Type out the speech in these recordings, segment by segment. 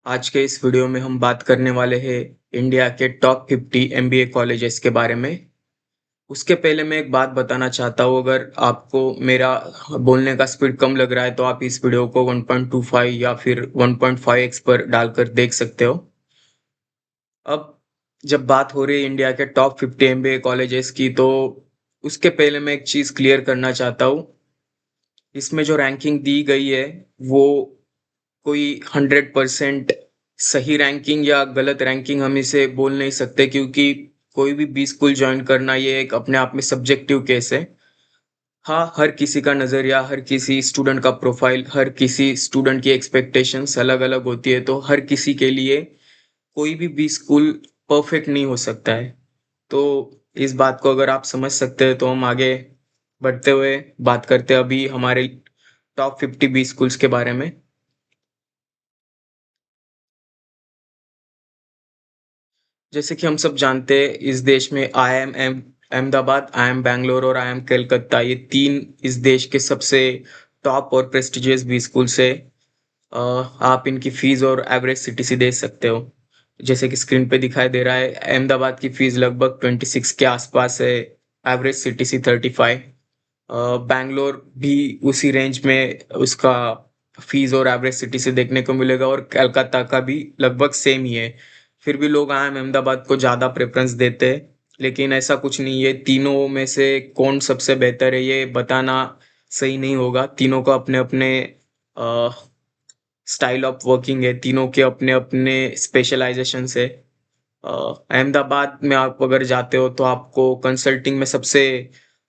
आज के इस वीडियो में हम बात करने वाले हैं इंडिया के टॉप 50 एमबीए कॉलेजेस के बारे में। उसके पहले मैं एक बात बताना चाहता हूँ, अगर आपको मेरा बोलने का स्पीड कम लग रहा है तो आप इस वीडियो को 1.25 या फिर 1.5x पर डालकर देख सकते हो। अब जब बात हो रही है इंडिया के टॉप 50 एमबीए कॉलेजेस की, तो उसके पहले मैं एक चीज़ क्लियर करना चाहता हूँ। इसमें जो रैंकिंग दी गई है वो कोई 100% सही रैंकिंग या गलत रैंकिंग हम इसे बोल नहीं सकते, क्योंकि कोई भी बी स्कूल ज्वाइन करना ये एक अपने आप में सब्जेक्टिव केस है। हाँ, हर किसी का नज़रिया, हर किसी स्टूडेंट का प्रोफाइल, हर किसी स्टूडेंट की एक्सपेक्टेशंस अलग अलग होती है, तो हर किसी के लिए कोई भी बी स्कूल परफेक्ट नहीं हो सकता है। तो इस बात को अगर आप समझ सकते हैं तो हम आगे बढ़ते हुए बात करते हैं अभी हमारे टॉप 50 बी स्कूल्स के बारे में। जैसे कि हम सब जानते हैं, इस देश में आईआईएम अहमदाबाद, आईआईएम बैंगलोर और आईआईएम कलकत्ता, ये तीन इस देश के सबसे टॉप और प्रेस्टिजियस भी स्कूल्स है। आप इनकी फीस और एवरेज सीटीसी दे सकते हो। जैसे कि स्क्रीन पे दिखाई दे रहा है, अहमदाबाद की फीस लगभग 26 के आसपास है, एवरेज सीटीसी 35। बैंगलोर भी उसी रेंज में उसका फीस और एवरेज सिटी से देखने को मिलेगा, और कलकत्ता का भी लगभग सेम ही है। फिर भी लोग आईआईएम अहमदाबाद को ज़्यादा प्रेफरेंस देते हैं, लेकिन ऐसा कुछ नहीं है। तीनों में से कौन सबसे बेहतर है ये बताना सही नहीं होगा। तीनों का अपने अपने स्टाइल ऑफ वर्किंग है, तीनों के अपने अपने स्पेशलाइजेशन है। अहमदाबाद में आप अगर जाते हो तो आपको कंसल्टिंग में सबसे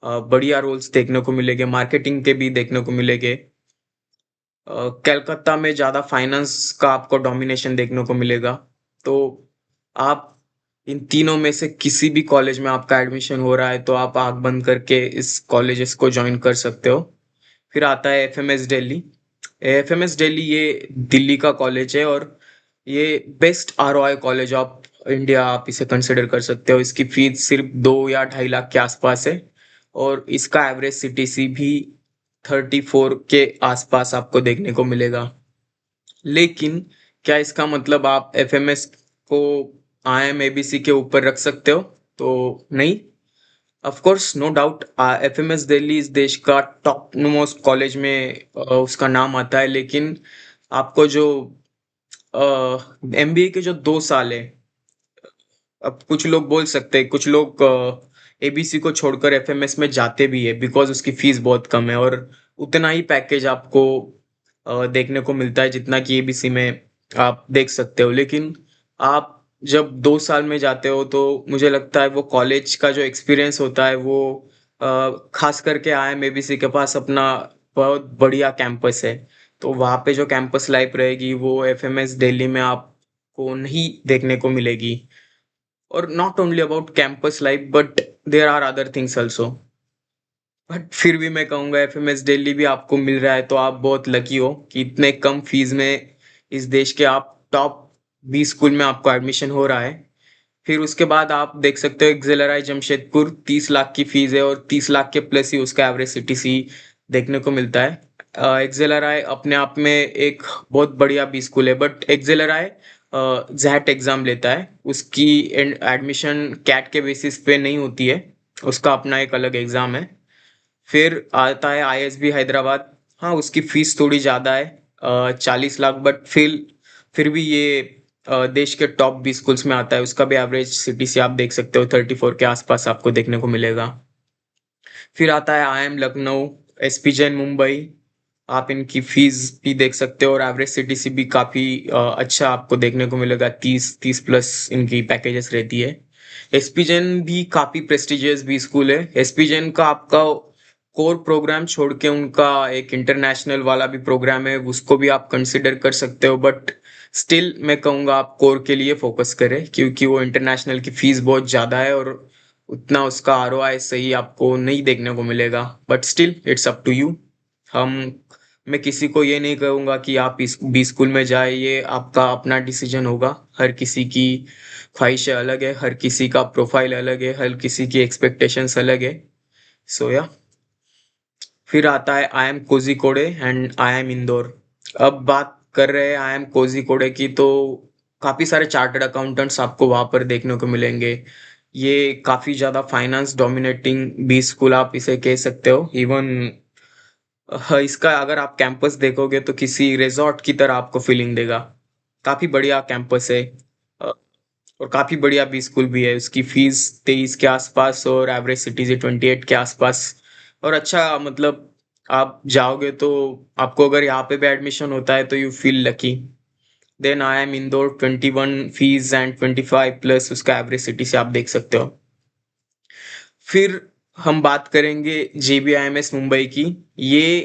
बढ़िया रोल्स देखने को मिलेंगे, मार्केटिंग के भी देखने को मिलेंगे। कलकत्ता में ज़्यादा फाइनेंस का आपको डोमिनेशन देखने को मिलेगा। तो आप इन तीनों में से किसी भी कॉलेज में आपका एडमिशन हो रहा है तो आप आँख बंद करके इस कॉलेजेस को जॉइन कर सकते हो। फिर आता है एफएमएस दिल्ली। एफएमएस दिल्ली ये दिल्ली का कॉलेज है, और ये best ROI college of India आप इसे कंसिडर कर सकते हो। इसकी फीस सिर्फ 2 या 2.5 लाख के आसपास है, और इसका एवरेज सीटीसी भी 34 के आसपास आपको देखने को मिलेगा। लेकिन क्या इसका मतलब आप एफएमएस को आईएम एबीसी के ऊपर रख सकते हो? तो नहीं। Of course, no doubt, FMS Delhi इस देश का टॉप मोस्ट कॉलेज में उसका नाम आता है, लेकिन आपको जो एमबीए के जो 2 साल है, अब कुछ लोग बोल सकते हैं, कुछ लोग एबीसी को छोड़कर एफएमएस में जाते भी है बिकॉज उसकी फीस बहुत कम है, और उतना ही पैकेज आपको देखने को मिलता है जितना कि एबीसी में आप देख सकते हो। लेकिन आप जब 2 साल में जाते हो तो मुझे लगता है वो कॉलेज का जो एक्सपीरियंस होता है वो खास करके आईएम एबीसी के पास अपना बहुत बढ़िया कैंपस है। तो वहाँ पे जो कैंपस लाइफ रहेगी वो एफएमएस दिल्ली में आपको नहीं देखने को मिलेगी। और not only about campus life, but there are other things also. But फिर भी मैं कहूँगा एफएमएस दिल्ली भी आपको मिल रहा है तो आप बहुत लकी हो कि इतने कम फीस में इस देश के आप टॉप 20 स्कूल में आपको एडमिशन हो रहा है। फिर उसके बाद आप देख सकते हो एक्सेलराई जमशेदपुर, 30 लाख की फीस है, और 30 लाख के प्लस ही उसका एवरेज सीटीसी देखने को मिलता है। एक्सेलराई अपने आप में एक बहुत बढ़िया बी स्कूल है, बट एक्सेलराई जैट एग्जाम लेता है, उसकी एडमिशन कैट के बेसिस पे नहीं होती है, उसका अपना एक अलग एग्जाम है। फिर आता है आईएसबी हैदराबाद। हाँ, उसकी फीस थोड़ी ज़्यादा है, 40 लाख, बट फिर भी ये देश के टॉप 20 स्कूल्स में आता है। उसका भी एवरेज सीटीसी आप देख सकते हो 34 के आसपास आपको देखने को मिलेगा। फिर आता है आईएम लखनऊ, एसपी जैन मुंबई। आप इनकी फीस भी देख सकते हो, और एवरेज सीटीसी भी काफ़ी अच्छा आपको देखने को मिलेगा, 30 प्लस इनकी पैकेजेस रहती है। एसपी जैन भी काफ़ी प्रेस्टिजियस भी स्कूल है। एसपी जैन का आपका कोर प्रोग्राम छोड़ के उनका एक इंटरनेशनल वाला भी प्रोग्राम है, उसको भी आप कंसिडर कर सकते हो, बट स्टिल मैं कहूँगा आप कोर के लिए फोकस करें, क्योंकि वो इंटरनेशनल की फीस बहुत ज़्यादा है, और उतना उसका आरओआई सही आपको नहीं देखने को मिलेगा। But still it's up to you. हम मैं किसी को ये नहीं कहूँगा कि आप इस बी स्कूल में जाए, ये आपका अपना डिसीजन होगा। हर किसी की ख्वाहिशें अलग है, हर किसी का प्रोफाइल अलग है, हर किसी की एक्सपेक्टेशंस अलग है। सो या फिर आता है I am Kozhikode and I am Indore. अब बात कर रहे हैं आई एम कोझिकोड की, तो काफ़ी सारे चार्टर्ड अकाउंटेंट्स आपको वहाँ पर देखने को मिलेंगे। ये काफ़ी ज़्यादा फाइनेंस डोमिनेटिंग भी स्कूल आप इसे कह सकते हो। इवन इसका अगर आप कैंपस देखोगे तो किसी रिजॉर्ट की तरह आपको फीलिंग देगा। काफ़ी बढ़िया कैंपस है। अ, और काफ़ी बढ़िया भी स्कूल भी है। उसकी फीस 23 के आसपास और एवरेज सिटीज 28 के आसपास। और अच्छा मतलब आप जाओगे तो आपको अगर यहाँ पे भी एडमिशन होता है तो you feel lucky. Then IIM Indore 21 fees and 25 plus उसका एवरेज सिटी से आप देख सकते हो। फिर हम बात करेंगे JBIMS मुंबई की। ये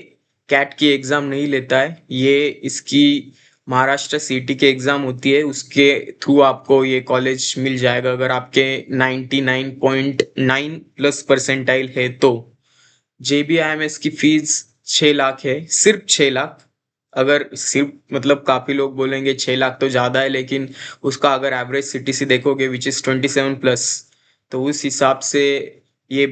कैट की एग्ज़ाम नहीं लेता है, ये इसकी महाराष्ट्र सीटी की एग्ज़ाम होती है, उसके थ्रू आपको ये कॉलेज मिल जाएगा अगर आपके 99.9 प्लस परसेंटाइल है तो। JBIMS की फीस 6 लाख है, सिर्फ 6 लाख। अगर सिर्फ मतलब काफ़ी लोग बोलेंगे 6 लाख तो ज़्यादा है, लेकिन उसका अगर एवरेज सीटीसी देखोगे विच इज़ 27 प्लस, तो उस हिसाब से ये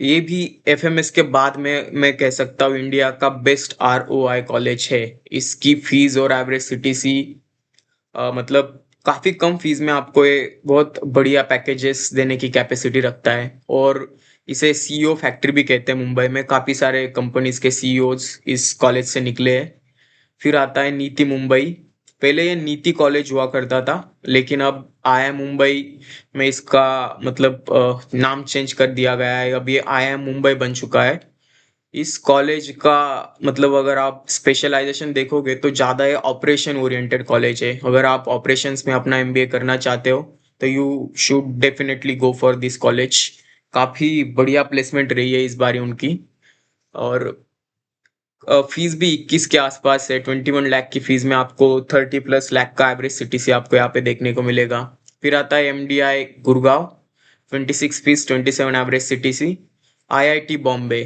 ये भी FMS के बाद में मैं कह सकता हूँ इंडिया का बेस्ट ROI कॉलेज है। इसकी फीस और एवरेज सीटीसी मतलब काफ़ी कम फीस में आपको ये बहुत बढ़िया पैकेजेस देने की कैपेसिटी रखता है। और इसे CEO फैक्ट्री भी कहते हैं। मुंबई में काफ़ी सारे कंपनीज के CEOs इस कॉलेज से निकले हैं। फिर आता है नीति मुंबई। पहले ये नीति कॉलेज हुआ करता था, लेकिन अब IIM मुंबई में इसका मतलब नाम चेंज कर दिया गया है। अब ये IIM मुंबई बन चुका है। इस कॉलेज का मतलब अगर आप स्पेशलाइजेशन देखोगे तो ज़्यादा ये ऑपरेशन ओरिएंटेड कॉलेज है। अगर आप ऑपरेशंस में अपना MBA करना चाहते हो तो you should definitely go for this college. काफ़ी बढ़िया प्लेसमेंट रही है इस बार उनकी। और फीस भी 21 के आसपास है। 21 लाख की फीस में आपको 30 प्लस लाख का एवरेज सिटी से आपको यहाँ पे देखने को मिलेगा। फिर आता है MDI Gurgaon. 26 fees 27 average CTC. IIT Bombay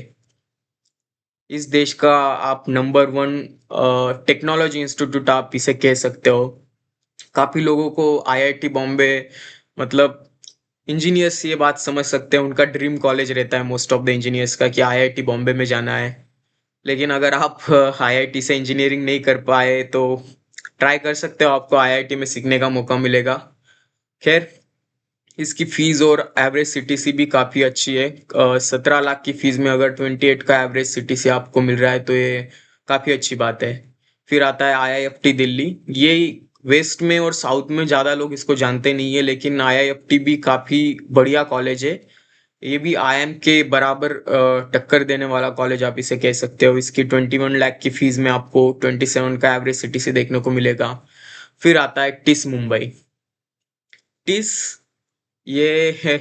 इस देश का आप नंबर 1 टेक्नोलॉजी इंस्टीट्यूट आप इसे कह सकते हो। काफ़ी लोगों को IIT बॉम्बे मतलब इंजीनियर्स ये बात समझ सकते हैं, उनका ड्रीम कॉलेज रहता है मोस्ट ऑफ द इंजीनियर्स का कि IIT बॉम्बे में जाना है। लेकिन अगर आप IIT से इंजीनियरिंग नहीं कर पाए तो ट्राई कर सकते हो, आपको IIT में सीखने का मौका मिलेगा। खैर, इसकी फीस और एवरेज सीटीसी भी काफ़ी अच्छी है। 17 लाख की फीस में अगर 28 का एवरेज सीटीसी आपको मिल रहा है तो ये काफ़ी अच्छी बात है। फिर आता है IIFT दिल्ली। ये वेस्ट में और साउथ में ज़्यादा लोग इसको जानते नहीं है, लेकिन IIFT भी काफ़ी बढ़िया कॉलेज है। ये भी IIM के बराबर टक्कर देने वाला कॉलेज आप इसे कह सकते हो। इसकी 21 लाख की फीस में आपको 27 का एवरेज सीटीसी देखने को मिलेगा। फिर आता है टिस मुंबई। टिस ये है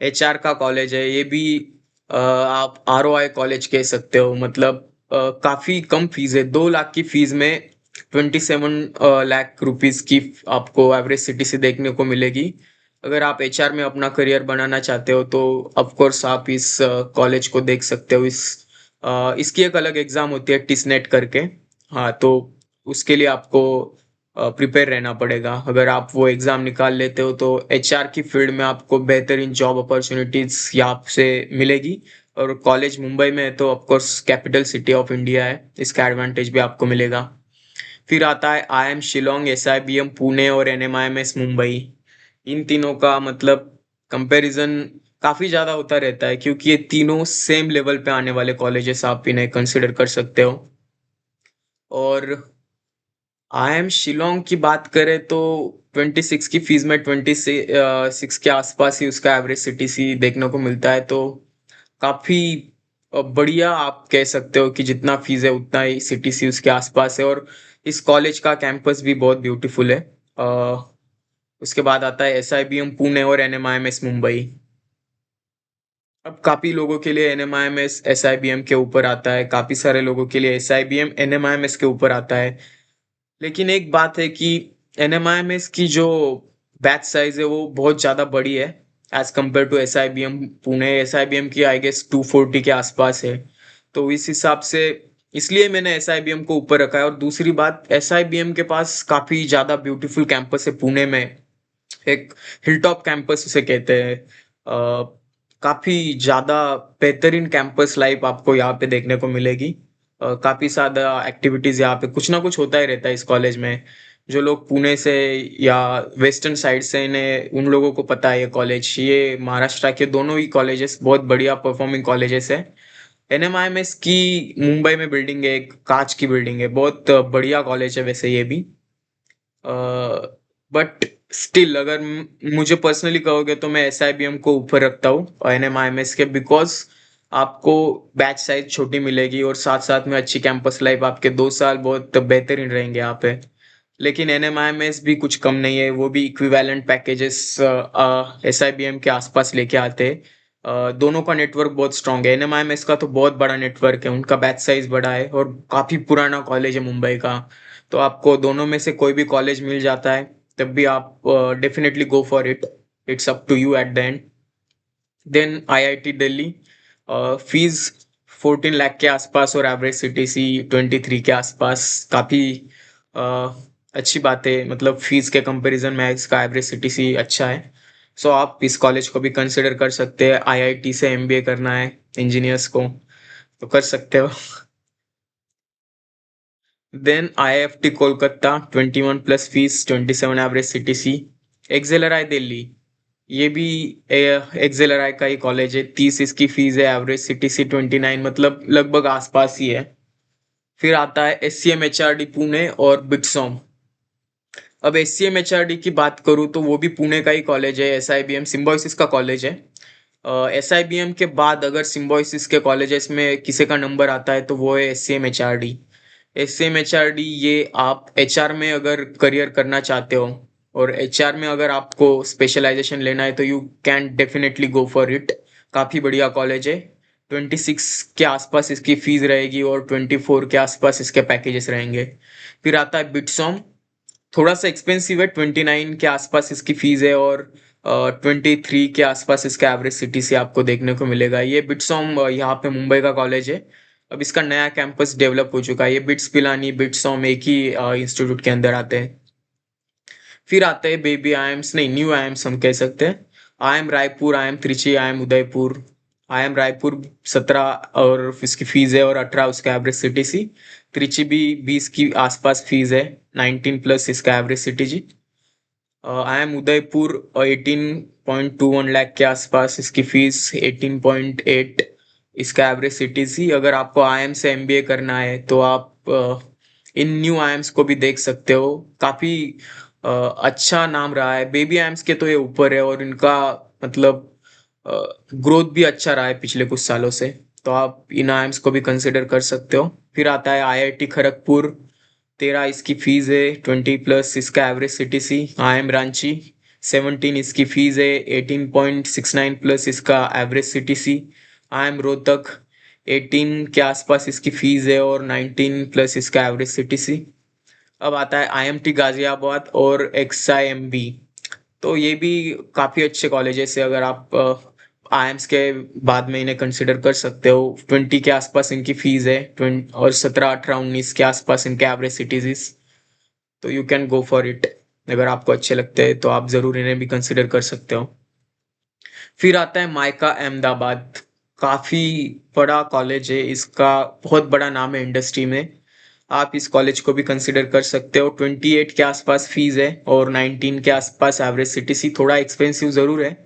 HR का कॉलेज है। ये भी आप ROI कॉलेज कह सकते हो। मतलब काफ़ी कम फीस है। 2 लाख की फीस में 27 लाख रुपीस की आपको एवरेज सिटी से देखने को मिलेगी। अगर आप HR में अपना करियर बनाना चाहते हो तो ऑफ कोर्स आप इस कॉलेज को देख सकते हो। इसकी एक अलग एग्ज़ाम होती है टिसनेट करके। हाँ, तो उसके लिए आपको प्रिपेयर रहना पड़ेगा। अगर आप वो एग्ज़ाम निकाल लेते हो तो HR की फील्ड में आपको बेहतरीन जॉब अपॉर्चुनिटीज़ यहाँ से मिलेगी। और कॉलेज मुंबई में है तो of course capital city of India है, इसका एडवांटेज भी आपको मिलेगा। फिर आता है IIM शिलोंग, SIBM पुणे और NMIMS मुंबई। इन तीनों का मतलब कंपैरिजन काफ़ी ज़्यादा होता रहता है, क्योंकि ये तीनों सेम लेवल पे आने वाले कॉलेजेस आप इन्हें कंसिडर कर सकते हो। और IIM शिलोंग की बात करें तो 26 की फीस में 26 के आसपास ही उसका एवरेज सीटीसी देखने को मिलता है। तो काफ़ी बढ़िया आप कह सकते हो कि जितना फीस है उतना ही सीटीसी उसके आसपास है। और इस कॉलेज का कैंपस भी बहुत ब्यूटीफुल है। उसके बाद आता है SIBM पुणे और NMIMS मुंबई। अब काफ़ी लोगों के लिए NMIMS SIBM के ऊपर आता है, काफ़ी सारे लोगों के लिए SIBM NMIMS के ऊपर आता है। लेकिन एक बात है कि NMIMS की जो बैच साइज है वो बहुत ज़्यादा बड़ी है as compare to SIBM Pune. SIBM की आई गेस 240 के आसपास है। तो इस हिसाब से इसलिए मैंने SIBM को ऊपर रखा है। और दूसरी बात, SIBM के पास काफ़ी ज़्यादा ब्यूटीफुल कैंपस है पुणे में। एक हिलटॉप कैंपस उसे कहते हैं। काफ़ी ज़्यादा बेहतरीन कैंपस लाइफ आपको यहाँ पे देखने को मिलेगी। काफ़ी ज़्यादा एक्टिविटीज़ यहाँ पे कुछ ना कुछ होता ही रहता है इस कॉलेज में। जो लोग पुणे से या वेस्टर्न साइड से इन्हें उन लोगों को पता है ये कॉलेज। ये महाराष्ट्र के दोनों ही कॉलेजेस बहुत बढ़िया परफॉर्मिंग कॉलेजेस है। एनएमआईएमएस की मुंबई में बिल्डिंग है, एक कांच की बिल्डिंग है, बहुत बढ़िया कॉलेज है वैसे ये भी। बट स्टिल अगर मुझे पर्सनली कहोगे तो मैं एसआईबीएम को ऊपर रखता हूँ एनएमआईएमएस के, बिकॉज आपको बैच साइज छोटी मिलेगी और साथ साथ में अच्छी कैंपस लाइफ, आपके 2 साल बहुत बेहतरीन रहेंगे यहाँ पे। लेकिन एनएमआईएमएस भी कुछ कम नहीं है, वो भी इक्विवेलेंट पैकेजेस एसआईबीएम के आसपास लेके आते हैं। दोनों का नेटवर्क बहुत स्ट्रांग है। एनएमआईएमएस का तो बहुत बड़ा नेटवर्क है, उनका बैच साइज बड़ा है और काफी पुराना कॉलेज है मुंबई का। तो आपको दोनों में से कोई भी कॉलेज मिल जाता है तब भी आप definitely go for it. It's up to you at the end. Then IIT Delhi, fees 14 lakh के आसपास और एवरेज सीटीसी 23 के आसपास। काफ़ी अच्छी बात है, मतलब फीस के कंपैरिजन में इसका एवरेज सीटीसी अच्छा है। सो आप इस कॉलेज को भी कंसिडर कर सकते हैं। आईआईटी से एमबीए करना है इंजीनियर्स को तो कर सकते हो। Then IIFT Kolkata, 21 plus fees, 27 average CTC. XLRI Delhi, ये भी एक्सेलराई का ही कॉलेज है, 30 इसकी फीस है, एवरेज सीटीसी 29, मतलब लगभग आसपास ही है। फिर आता है एससीएम एचआरडी पुणे और बिट्सॉम। अब एससीएम एचआरडी की बात करूँ तो वो भी पुणे का ही कॉलेज है, एसआईबीएम सिम्बायोसिस का कॉलेज है। एसआईबीएम के बाद अगर सिम्बायोसिस के कॉलेजेस में किसी का नंबर आता है तो वो है एससीएम एचआरडी। एससीएम एचआरडी, ये आप एचआर में अगर करियर करना चाहते हो और एचआर में अगर आपको स्पेशलाइजेशन लेना है तो you can definitely go for it. काफ़ी बढ़िया कॉलेज है। 26 के आसपास इसकी फीस रहेगी और 24 के आसपास इसके पैकेजेस रहेंगे। फिर आता है बिट्सॉम, थोड़ा सा एक्सपेंसिव है, 29 के आसपास इसकी फीस है और 23 के आसपास इसका एवरेज सिटी से आपको देखने को मिलेगा। ये बिट्सॉम यहाँ पे मुंबई का कॉलेज है। अब इसका नया कैंपस डेवलप हो चुका है। ये बिट्स पिलानी बिट्सॉम एक ही इंस्टीट्यूट के अंदर आते हैं। फिर आते हैं बेबी आईएम्स, नहीं न्यू आईएम्स हम कह सकते हैं। IIM Raipur, IIM Trichy, IIM Udaipur. IIM Raipur 17 और इसकी फीस है और 18 उसका एवरेज सीटीसी। त्रिची भी 20 की आसपास फीस है, 19 प्लस इसका average CTG. I am Udaipur 18.21 lakh के आसपास इसकी फीस, 18.8 इसका एवरेज सीटीसी। अगर आपको आईएम से एमबीए करना है तो आप इन न्यू आईएम्स को भी देख सकते हो। काफ़ी अच्छा नाम रहा है। बेबी आईएम्स के तो ये ऊपर है और इनका मतलब ग्रोथ भी अच्छा रहा है पिछले कुछ सालों से। तो आप इन आईएम्स को भी कंसिडर कर सकते हो। फिर आता है आईआईटी खड़गपुर, 13 इसकी फीस है, 20 प्लस इसका एवरेज सीटीसी। आईएम रांची, 17 इसकी फीस है, 18.69 प्लस इसका एवरेज सीटीसी। आईएम रोहतक, 18 के आसपास इसकी फीस है और 19 प्लस इसका एवरेज सीटीसी। अब आता है आईएमटी गाजियाबाद और एक्सआईएमबी। तो ये भी काफ़ी अच्छे कॉलेजेस है, अगर आप आईएम्स के बाद में इन्हें कंसिडर कर सकते हो। 20 के आसपास इनकी फीस है, 20 और 17 18 19 के आसपास इनके एवरेज सिटीज। तो you can go for it. अगर आपको अच्छे लगते हैं तो आप ज़रूर इन्हें भी कंसिडर कर सकते हो। फिर आता है मायका अहमदाबाद, काफ़ी बड़ा कॉलेज है, इसका बहुत बड़ा नाम है इंडस्ट्री में। आप इस कॉलेज को भी कंसिडर कर सकते हो। 28 के आसपास फीस है और 19 के आसपास एवरेज सीटीसी। थोड़ा एक्सपेंसिव ज़रूर है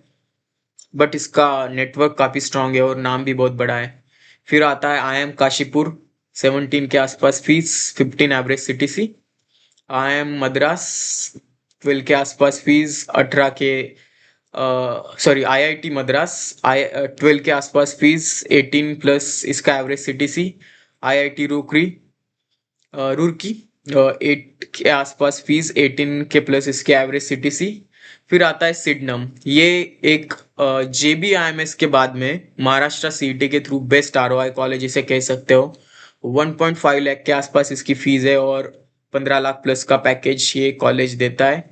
बट इसका नेटवर्क काफ़ी स्ट्रांग है और नाम भी बहुत बड़ा है। फिर आता है आईएम काशीपुर, 17 के आसपास fees, 15 average CTC. IIM Madras, 12 के आसपास फीस, 18 के सॉरी आईआईटी मद्रास, आई 12 के आसपास फीस, 18 प्लस इसका average CTC. IIT Roorkee, Roorkee 8 के आसपास फीस, 18 के प्लस इसके एवरेज सीटीसी। फिर आता है सिडनम, ये एक जेबीआईएमएस के बाद में महाराष्ट्र सीईटी के थ्रू बेस्ट आरओआई कॉलेज इसे कह सकते हो। 1.5 लाख के आसपास इसकी फीस है और 15 लाख प्लस का पैकेज ये कॉलेज देता है।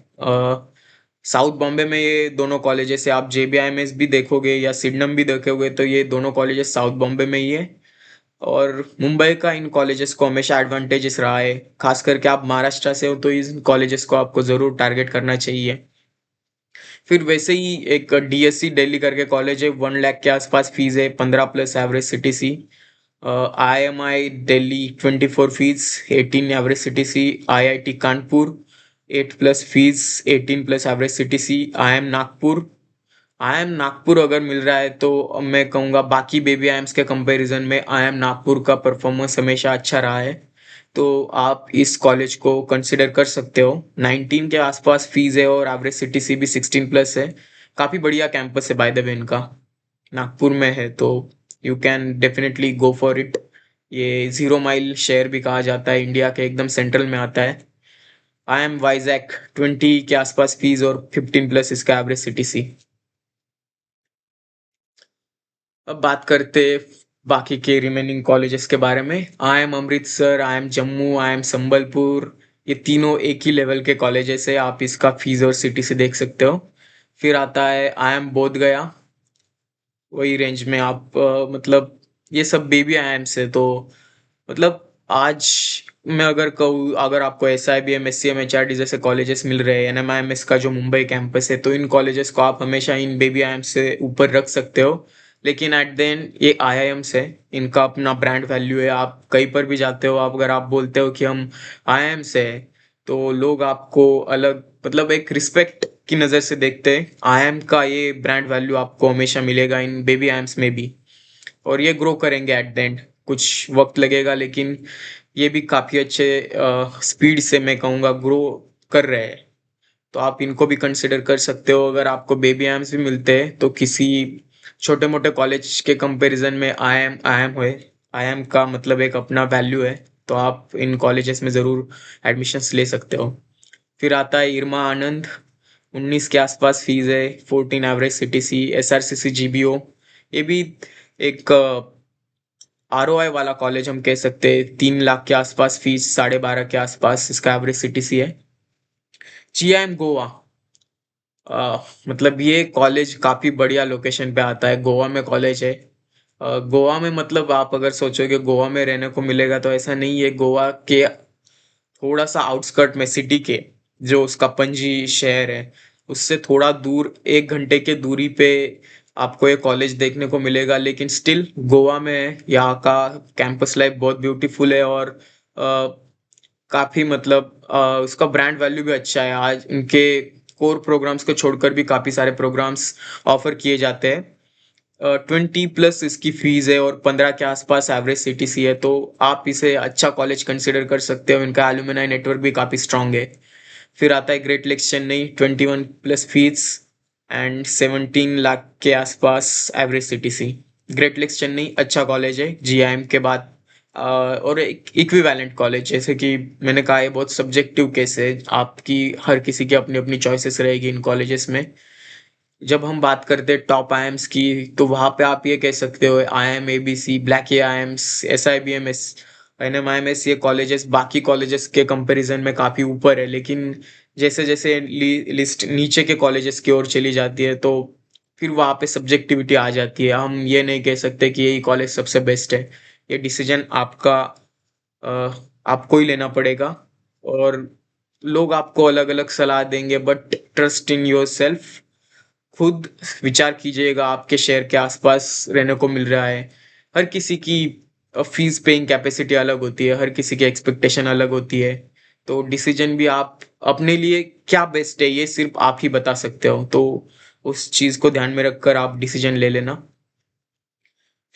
साउथ बॉम्बे में ये दोनों कॉलेजेस है। आप जेबीआईएमएस भी देखोगे या सिडनम भी देखोगे तो ये दोनों कॉलेजेस साउथ बॉम्बे में ही है। और मुंबई का इन कॉलेजेस को हमेशा एडवांटेजेस रहा है, खास करके आप महाराष्ट्र से हो तो इन कॉलेजेस को आपको ज़रूर टारगेट करना चाहिए। फिर वैसे ही एक डीएससी दिल्ली करके कॉलेज है, 1 लाख के आसपास फीस है, 15 plus average CTC. IMI Delhi 24 fees, 18 average CTC, IIT Kanpur 8 plus fees, 18 plus average CTC, I am Nagpur अगर मिल रहा है तो मैं कहूँगा बाकी बेबी आईएम्स के कंपैरिजन में आई एम नागपुर का परफॉर्मेंस हमेशा अच्छा रहा है। तो आप इस कॉलेज को कंसिडर कर सकते हो। 19 के आसपास फीस है और एवरेज सीटीसी भी 16 प्लस है। काफ़ी बढ़िया कैंपस है बाय द वे इनका। नागपुर में है तो you can definitely go for it. ये 0 माइल शहर भी कहा जाता है, इंडिया के एकदम सेंट्रल में आता है। आई एम वाइजैक 20 के आसपास फीस और 15 प्लस इसका एवरेज सीटीसी। अब बात करते बाकी के रिमेनिंग कॉलेजेस के बारे में। I am Amritsar, I am Jammu, I am Sambalpur, ये तीनों एक ही लेवल के कॉलेजेस है। आप इसका फीस और सिटी से देख सकते हो। फिर आता है आई एम बोध गया, वही रेंज में आप मतलब ये सब बेबी आईएम्स है। तो मतलब आज मैं अगर कहूँ, अगर आपको S I B M, S C M, H R D जैसे कॉलेजेस मिल रहे हैं, N M I M S का जो मुंबई कैंपस है, तो इन कॉलेजेस को आप हमेशा इन बेबी आई एम से ऊपर रख सकते हो। लेकिन एट द एंड ये आई आई एम्स है, इनका अपना ब्रांड वैल्यू है। आप कहीं पर भी जाते हो, आप अगर आप बोलते हो कि हम आई आई एम से है, तो लोग आपको अलग मतलब एक रिस्पेक्ट की नज़र से देखते हैं। आई आई एम का ये ब्रांड वैल्यू आपको हमेशा मिलेगा इन बेबी आई एम्स में भी। और ये ग्रो करेंगे एट द एंड, कुछ वक्त लगेगा लेकिन ये भी काफ़ी अच्छे स्पीड से मैं कहूँगा ग्रो कर रहे हैं। तो आप इनको भी कंसिडर कर सकते हो। अगर आपको बेबी आर्म्स भी मिलते हैं तो किसी छोटे मोटे कॉलेज के कंपैरिजन में आई एम का मतलब एक अपना वैल्यू है। तो आप इन कॉलेजेस में ज़रूर एडमिशन्स ले सकते हो। फिर आता है इरमा आनंद, 19 के आसपास फीस है, 14 average CTC, S R C C G B O. ये भी एक आर ओ आई वाला कॉलेज हम कह सकते हैं। 3 लाख के आसपास फीस, 12.5 के आसपास इसका एवरेज सीटीसी है। जी आई एम गोवा, मतलब ये कॉलेज काफ़ी बढ़िया लोकेशन पे आता है, गोवा में कॉलेज है। गोवा में मतलब आप अगर सोचोगे गोवा में रहने को मिलेगा तो ऐसा नहीं है। गोवा के थोड़ा सा आउटस्कर्ट में सिटी के, जो उसका पणजी शहर है, उससे थोड़ा दूर 1 घंटे के दूरी पे आपको ये कॉलेज देखने को मिलेगा। लेकिन स्टिल गोवा में यहाँ का कैंपस लाइफ बहुत ब्यूटीफुल है और काफ़ी मतलब उसका ब्रांड वैल्यू भी अच्छा है। आज उनके कोर प्रोग्राम्स को छोड़कर भी काफ़ी सारे प्रोग्राम्स ऑफर किए जाते हैं। 20 प्लस इसकी फीस है और 15 के आसपास एवरेज सीटीसी है। तो आप इसे अच्छा कॉलेज कंसिडर कर सकते हो। इनका एलुमनाई नेटवर्क भी काफ़ी स्ट्रांग है। फिर आता है Great Lakes Chennai, 21 plus fees and 17 lakh के आसपास average CTC. Great Lakes Chennai अच्छा कॉलेज है जीआईएम के बाद। और एक इक्विवेलेंट कॉलेज, जैसे कि मैंने कहा, ये बहुत सब्जेक्टिव केस है। आपकी हर किसी की अपनी अपनी चॉइसेस रहेगी इन कॉलेजेस में। जब हम बात करते हैं टॉप आईएम्स की, तो वहाँ पे आप ये कह सकते हो I M A B C, black A I Ms, S I B M S, N M I M S, ये कॉलेजेस बाकी कॉलेजेस के कंपैरिजन में काफ़ी ऊपर है। लेकिन जैसे जैसे लिस्ट नीचे के कॉलेजेस की ओर चली जाती है तो फिर वहाँ पे सब्जेक्टिविटी आ जाती है। हम ये नहीं कह सकते कि यही कॉलेज सबसे बेस्ट है। ये डिसीजन आपका आपको ही लेना पड़ेगा। और लोग आपको अलग अलग सलाह देंगे, but trust in your self. खुद विचार कीजिएगा, आपके शहर के आसपास रहने को मिल रहा है। हर किसी की फीस पेइंग कैपेसिटी अलग होती है, हर किसी की एक्सपेक्टेशन अलग होती है। तो डिसीजन भी आप अपने लिए क्या बेस्ट है ये सिर्फ आप ही बता सकते हो। तो उस चीज़ को ध्यान में रखकर आप डिसीजन ले लेना।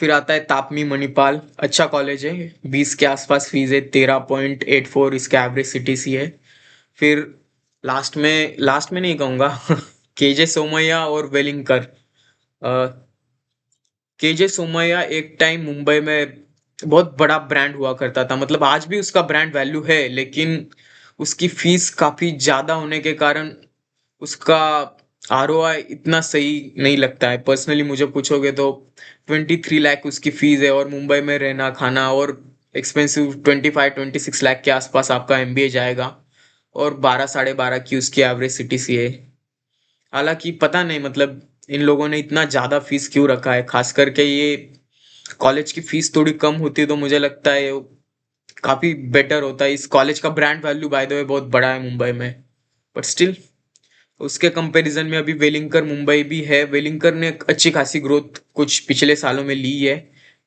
फिर आता है तापमी मणिपाल, अच्छा कॉलेज है, 20 के आसपास फीस है, 13.84 इसका एवरेज सीटीसी है। फिर लास्ट में नहीं कहूँगा केजे सोमैया और वेलिंगकर। केजे सोमैया एक टाइम मुंबई में बहुत बड़ा ब्रांड हुआ करता था, मतलब आज भी उसका ब्रांड वैल्यू है, लेकिन उसकी फीस काफ़ी ज़्यादा होने के कारण उसका आरओआई इतना सही नहीं लगता है। पर्सनली मुझे पूछोगे तो 23 लाख उसकी फीस है और मुंबई में रहना खाना और एक्सपेंसिव 25-26 लाख के आसपास आपका एमबीए जाएगा। और 12 साढ़े 12 की उसकी एवरेज सीटीसी है। हालांकि पता नहीं मतलब इन लोगों ने इतना ज़्यादा फीस क्यों रखा है। खास करके ये कॉलेज की फीस थोड़ी कम होती तो मुझे लगता है काफ़ी बेटर होता है। इस कॉलेज का brand value by the way बहुत बड़ा है मुंबई में। बट स्टिल उसके कंपैरिजन में अभी वेलिंगकर मुंबई भी है। वेलिंगकर ने एक अच्छी खासी ग्रोथ कुछ पिछले सालों में ली है।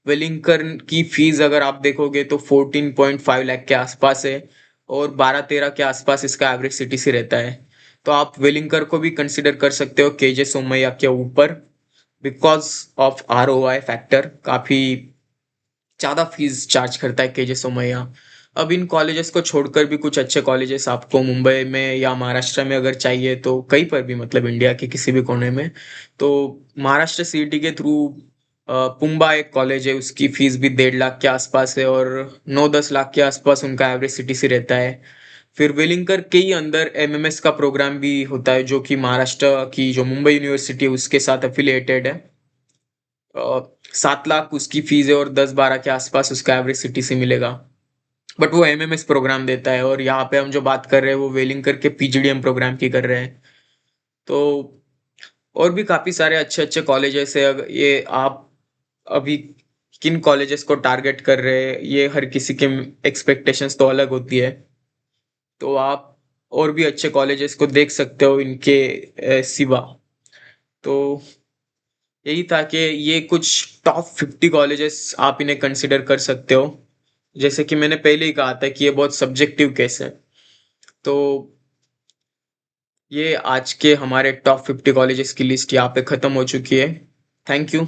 वेलिंगटन की फीस अगर आप देखोगे तो 14.5 लाख के आसपास है, और 12-13 के आसपास इसका एवरेज सीटीसी रहता है। तो आप वेलिंगकर को भी कंसिडर कर सकते हो केजे सोमैया के ऊपर, बिकॉज ऑफ आरओआई फैक्टर। काफी ज्यादा फीस चार्ज करता है केजे सोमैया। अब इन कॉलेजेस को छोड़कर भी कुछ अच्छे कॉलेजेस आपको मुंबई में या महाराष्ट्र में अगर चाहिए, तो कहीं पर भी, मतलब इंडिया के किसी भी कोने में, तो महाराष्ट्र सीईटी के थ्रू पुम्बा एक कॉलेज है, उसकी फीस भी 1.5 लाख के आसपास है, और 9-10 लाख के आसपास उनका एवरेज सीटीसी रहता है। फिर वेलिंकर के ही अंदर एमएमएस का प्रोग्राम भी होता है, जो कि महाराष्ट्र की जो मुंबई यूनिवर्सिटी है उसके साथ एफिलिएटेड है। 7 लाख उसकी फीस है, और 10-12 के आसपास उसका एवरेज सीटीसी मिलेगा। बट वो एमएमएस प्रोग्राम देता है, और यहाँ पे हम जो बात कर रहे हैं वो वेलिंकर के पीजीडीएम प्रोग्राम की कर रहे हैं। तो और भी काफी सारे अच्छे अच्छे कॉलेजेस है। ये आप अभी किन कॉलेजेस को टारगेट कर रहे हैं, ये हर किसी के एक्सपेक्टेशंस तो अलग होती है। तो आप और भी अच्छे कॉलेजेस को देख सकते हो इनके सिवा। तो यही था कि ये कुछ टॉप 50 कॉलेजेस आप इन्हें कंसिडर कर सकते हो। जैसे कि मैंने पहले ही कहा था कि ये बहुत सब्जेक्टिव केस है। तो ये आज के हमारे टॉप 50 कॉलेजेस की लिस्ट यहाँ पे खत्म हो चुकी है। Thank you.